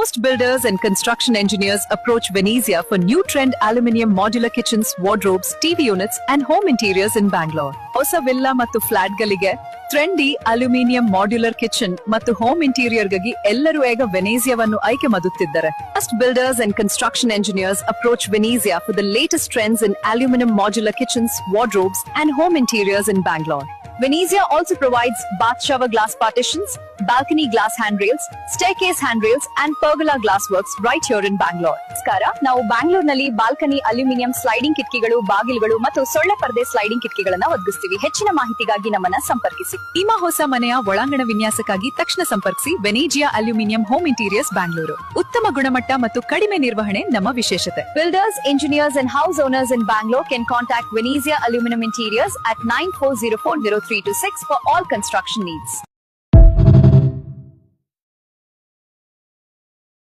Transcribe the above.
Most builders and construction engineers approach Venezia for new trend aluminium modular kitchens, wardrobes, TV units and home interiors in Bangalore. ಹೊಸ villa ಮತ್ತು ಫ್ಲಾಟ್ಗಳಿಗೆ trendy aluminium modular kitchen ಮತ್ತು home interior ಗಾಗಿ ಎಲ್ಲರೂ ಈಗ ವೆನೇಸಿಯಾವನ್ನು ಆಯ್ಕೆ ಮಾಡುತ್ತಿದ್ದಾರೆ. Most builders and construction engineers approach Venezia for the latest trends in aluminum modular kitchens, wardrobes and home interiors in Bangalore. Venezia also provides bath shower glass partitions, balcony glass handrails, staircase handrails and pergola glass works right here in Bangalore. ನಮಸ್ಕಾರ, ನಾವು ಬ್ಯಾಂಗ್ಳೂರ್ನಲ್ಲಿ balcony aluminium sliding ಕಿಟಕಿಗಳು, ಬಾಗಿಲುಗಳು ಮತ್ತು ಸೊಳ್ಳೆ ಪರದೆ sliding ಕಿಟಕಿಗಳನ್ನು ಒದಗಿಸ್ತೀವಿ. ಹೆಚ್ಚಿನ ಮಾಹಿತಿಗಾಗಿ ನಮ್ಮನ್ನ ಸಂಪರ್ಕಿಸಿ. ನಿಮ್ಮ ಹೊಸ ಮನೆಯ ಒಳಾಂಗಣ ವಿನ್ಯಾಸಕ್ಕಾಗಿ ತಕ್ಷಣ ಸಂಪರ್ಕಿಸಿ ವೆನೇಜಿಯಾ ಅಲ್ಯೂಮಿನಿಯಂ ಹೋಮ್ ಇಂಟೀರಿಯರ್ಸ್ ಬ್ಯಾಂಗ್ಳೂರು. ಉತ್ತಮ ಗುಣಮಟ್ಟ ಮತ್ತು ಕಡಿಮೆ ನಿರ್ವಹಣೆ ನಮ್ಮ ವಿಶೇಷತೆ. Builders, engineers and house owners in Bangalore can contact Venezia Aluminum Interiors at 94040326 for all construction needs.